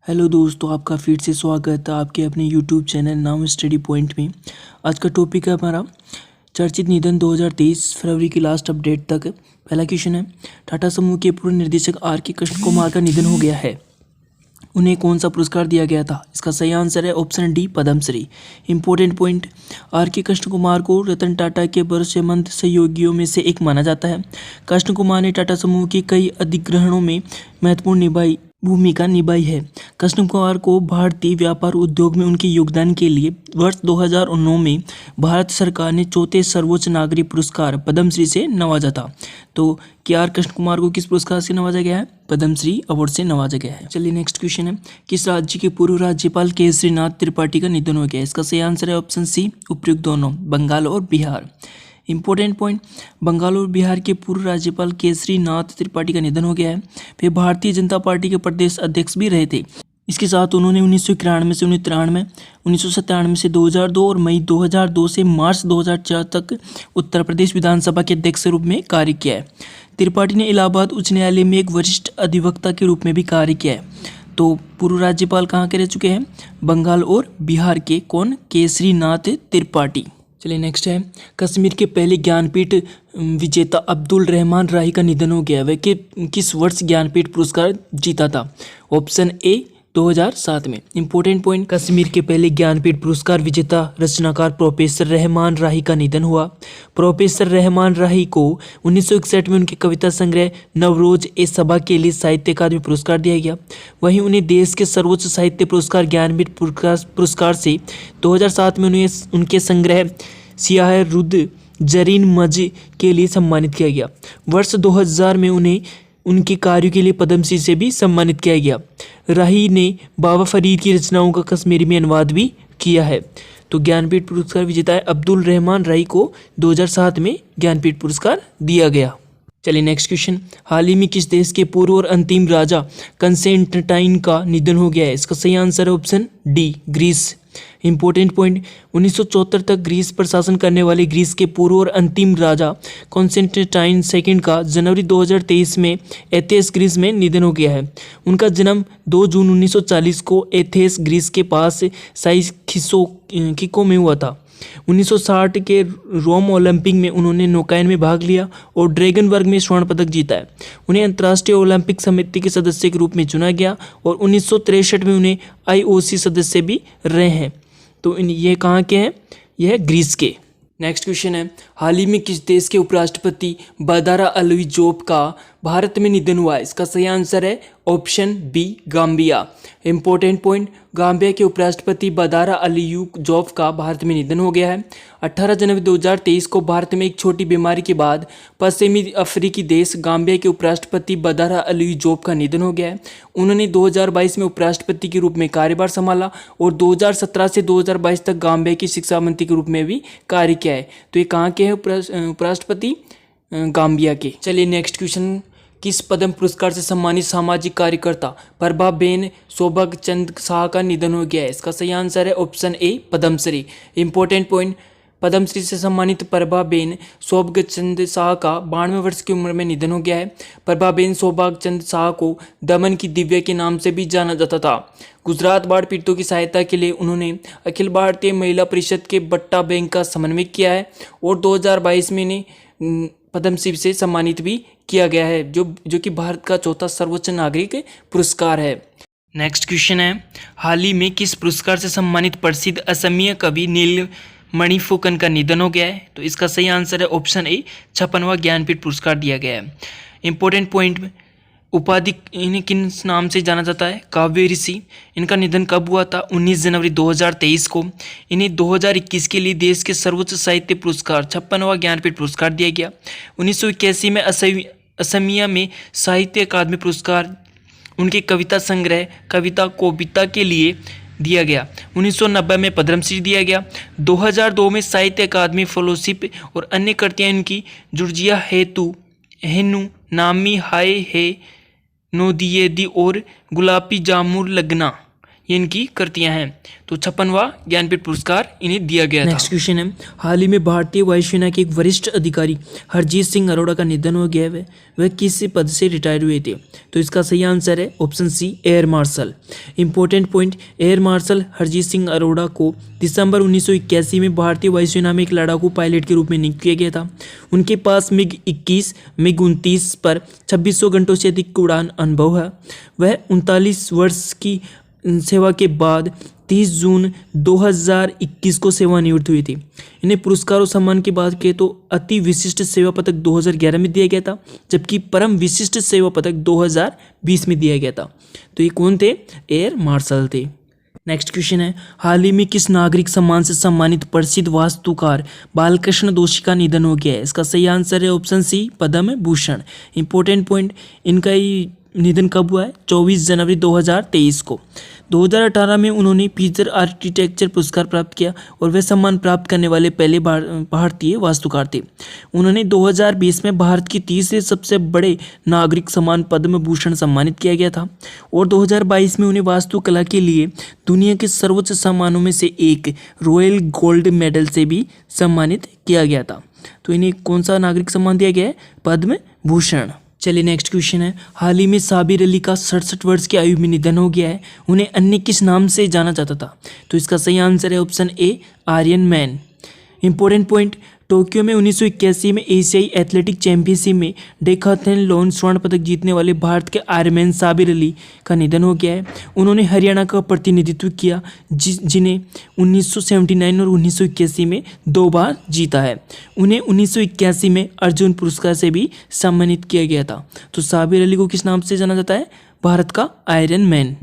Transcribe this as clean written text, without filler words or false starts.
Hello दोस्तों, आपका फिर से स्वागत है आपके अपने यूट्यूब चैनल नाम स्टडी पॉइंट में। आज का टॉपिक है हमारा चर्चित निधन 2023 फरवरी की लास्ट अपडेट तक। पहला क्वेश्चन है, टाटा समूह के पूर्व निर्देशक आर के कृष्ण कुमार का निधन हो गया है, उन्हें कौन सा पुरस्कार दिया गया था? इसका सही आंसर है option D, Padmashri. Important point, R K Krishna Kumar को रतन टाटा के भरोसेमंद सहयोगियों में से एक माना जाता है। कृष्ण कुमार ने टाटा समूह के कई अधिग्रहणों में महत्वपूर्ण भूमिका निभाई है। कृष्ण कुमार को भारतीय व्यापार उद्योग में उनके योगदान के लिए वर्ष 2009 में भारत सरकार ने चौथे सर्वोच्च नागरिक पुरस्कार पद्मश्री से नवाजा था। तो क्या आर कृष्ण कुमार को किस पुरस्कार से नवाजा गया है? पद्मश्री अवार्ड से नवाजा गया है। चलिए नेक्स्ट क्वेश्चन है, किस राज्य के पूर्व राज्यपाल केसरीनाथ त्रिपाठी का निधन हो गया? इसका सही आंसर है ऑप्शन सी, उपयुक्त दोनों, बंगाल और बिहार। इंपॉर्टेंट पॉइंट, बंगाल और बिहार के पूर्व राज्यपाल केसरीनाथ त्रिपाठी का निधन हो गया है। वे भारतीय जनता पार्टी के प्रदेश अध्यक्ष भी रहे थे। इसके साथ उन्होंने 1991 से 1993, 1997 से 2002 और मई 2002 से मार्च 2004 तक उत्तर प्रदेश विधानसभा के अध्यक्ष के रूप में कार्य किया है। त्रिपाठी ने इलाहाबाद उच्च न्यायालय में एक वरिष्ठ अधिवक्ता के रूप में भी कार्य किया है। तो पूर्व राज्यपाल कहाँ के रह चुके हैं? बंगाल और बिहार के। कौन? केसरीनाथ त्रिपाठी। चलिए नेक्स्ट है, कश्मीर के पहले ज्ञानपीठ विजेता अब्दुल रहमान राही का निधन हो गया। वह किस वर्ष ज्ञानपीठ पुरस्कार जीता था? ऑप्शन ए, 2007 में। इंपॉर्टेंट पॉइंट, कश्मीर के पहले ज्ञानपीठ पुरस्कार विजेता रचनाकार प्रोफेसर रहमान राही का निधन हुआ। प्रोफेसर रहमान राही को 1961 में उनके कविता संग्रह नवरोज ए सबा के लिए साहित्य अकादमी पुरस्कार दिया गया। वहीं उन्हें देश के सर्वोच्च साहित्य पुरस्कार ज्ञानपीठ पुरस्कार से 2007 में उन्हें उनके संग्रह सियाह रुद जरीन मज के लिए सम्मानित किया गया। वर्ष 2000 में उन्हें उनके कार्यों के लिए पद्मश्री से भी सम्मानित किया गया। राही ने बाबा फरीद की रचनाओं का कश्मीरी में अनुवाद भी किया है। तो ज्ञानपीठ पुरस्कार विजेता है अब्दुल रहमान राही को 2007 में ज्ञानपीठ पुरस्कार दिया गया। चलिए नेक्स्ट क्वेश्चन, हाल ही में किस देश के पूर्व और अंतिम राजा कंस्टेंटाइन का निधन हो गया है? इसका सही आंसर है option D, Greece. Important point, 1974 तक ग्रीस पर शासन करने वाले ग्रीस के पूर्व और अंतिम राजा कॉन्स्टेंटाइन सेकंड का जनवरी 2023 में एथेंस ग्रीस में निधन हो गया है। उनका जन्म 2 जून 1940 को एथेंस ग्रीस के पास साइखिको में हुआ था। 1960 के रोम ओलंपिक में उन्होंने नौकायन में भाग लिया और ड्रैगन वर्ग में स्वर्ण पदक जीता है। उन्हें अंतर्राष्ट्रीय ओलंपिक समिति के सदस्य के रूप में चुना गया और 1963 में उन्हें IOC सदस्य भी रहे हैं। तो ये कहाँ के हैं? यह है ग्रीस के। नेक्स्ट क्वेश्चन है, हाल ही में किस देश के उपराष्ट्रपति बदारा अलवी जोब का भारत में निधन हुआ है? इसका सही आंसर है option B, Gambia. Important point, Gambia के उपराष्ट्रपति बदारा अलियू जोब का भारत में निधन हो गया है। 18 जनवरी 2023 को भारत में एक छोटी बीमारी के बाद पश्चिमी अफ्रीकी देश गाम्बिया के उपराष्ट्रपति बदारा अलियू जोब का निधन हो गया है। उन्होंने 2022 में उपराष्ट्रपति के रूप में कार्यभार संभाला और 2017 से 2022 तक गाम्बिया की शिक्षा मंत्री के रूप में भी कार्य किया है। तो ये कहाँ के हैं उपराष्ट्रपति? गाम्बिया के। चलिए नेक्स्ट क्वेश्चन, किस पद्म पुरस्कार से सम्मानित सामाजिक कार्यकर्ता प्रभाबेन सौभाग्यचंद शाह का निधन हो गया है? इसका सही आंसर है option A, Padmashri. Important point, Padmashri से सम्मानित प्रभाबेन सौभाग्यचंद शाह का 92 वर्ष की उम्र में निधन हो गया है। प्रभाबेन सौभाग्यचंद शाह को दमन की दिव्या के नाम से भी जाना जाता था। गुजरात बाढ़ पीड़ितों की सहायता के लिए उन्होंने अखिल भारतीय महिला परिषद के बट्टा बैंक का समन्वय किया है और 2022 में इन्हें पद्मश्री से सम्मानित भी किया गया है, जो कि भारत का चौथा सर्वोच्च नागरिक पुरस्कार है। नेक्स्ट क्वेश्चन है, हाल ही में किस पुरस्कार से सम्मानित प्रसिद्ध असमीय कवि नीलमणि फुकन का निधन हो गया है? तो इसका सही आंसर है ऑप्शन ए, 56वां ज्ञानपीठ पुरस्कार दिया गया है। इंपॉर्टेंट पॉइंट, उपाधि इन्हें किन नाम से जाना जाता है? काव्य ऋषि। इनका निधन कब हुआ था? 19 जनवरी 2023 को। इन्हें 2021 के लिए देश के सर्वोच्च साहित्य पुरस्कार 56वां ज्ञानपीठ पुरस्कार दिया गया। 1981 में असमिया में साहित्य अकादमी पुरस्कार उनके कविता संग्रह कविता कोबिता के लिए दिया गया। 1990 में पद्मश्री दिया गया। 2002 में साहित्य अकादमी फेलोशिप और अन्य कृतियाँ इनकी जुर्जिया हेनु नामी हाय है नो दिए दी और गुलाबी जामुन लगना, ये इनकी कृतियां हैं। तो 56वां ज्ञानपीठ पुरस्कार इन्हें दिया गया था। नेक्स्ट क्वेश्चन है, हाल ही में भारतीय वायुसेना के एक वरिष्ठ अधिकारी हरजीत सिंह अरोड़ा का निधन हो गया है। वह किस पद से रिटायर हुए थे? तो इसका सही आंसर है option C, air marshal. Important point, air marshal Harjit Singh Arora को दिसंबर 1981 में भारतीय वायुसेना में एक लड़ाकू पायलट के रूप में नियुक्त किया गया था। उनके पास मिग 21, मिग 29 पर 2600 घंटों से अधिक उड़ान अनुभव है। वह 39 वर्ष की सेवा के बाद 30 जून 2021 को सेवानिवृत्त हुई थी। इन्हें पुरस्कार और सम्मान की बात करें तो अति विशिष्ट सेवा पदक 2011 में दिया गया था, जबकि परम विशिष्ट सेवा पदक 2020 में दिया गया था। तो ये कौन थे? एयर मार्शल थे। नेक्स्ट क्वेश्चन है, हाल ही में किस नागरिक सम्मान से सम्मानित प्रसिद्ध वास्तुकार बालकृष्ण दोषी का निधन हो गया है? इसका सही आंसर है ऑप्शन सी, पद्म भूषण। इंपॉर्टेंट पॉइंट, इनका ही निधन कब हुआ है? 24 जनवरी 2023 को। 2018 में उन्होंने पीटर आर्किटेक्चर पुरस्कार प्राप्त किया और वे सम्मान प्राप्त करने वाले पहले भारतीय वास्तुकार थे। उन्होंने 2020 में भारत की तीसरे सबसे बड़े नागरिक सम्मान पद्म भूषण सम्मानित किया गया था और 2022 में उन्हें वास्तुकला के लिए दुनिया के सर्वोच्च सम्मानों में से एक रॉयल गोल्ड मेडल से भी सम्मानित किया गया था। तो इन्हें कौन सा नागरिक सम्मान दिया गया है? पद्म भूषण। चलिए नेक्स्ट क्वेश्चन है, हाल ही में साबिर अली का 67 वर्ष की आयु में निधन हो गया है। उन्हें अन्य किस नाम से जाना जाता था? तो इसका सही आंसर है option A, iron man. Important point, Tokyo में 1981 में एशियाई एथलेटिक चैंपियनशिप में डेकाथलॉन स्वर्ण पदक जीतने वाले भारत के आयरमैन साबिर अली का निधन हो गया है। उन्होंने हरियाणा का प्रतिनिधित्व किया, जिन्हें 1979 और 1981 में 2 बार जीता है। उन्हें 1981 में अर्जुन पुरस्कार से भी सम्मानित किया गया था। तो साबिर अली को किस नाम से जाना जाता है? भारत का आयरन मैन।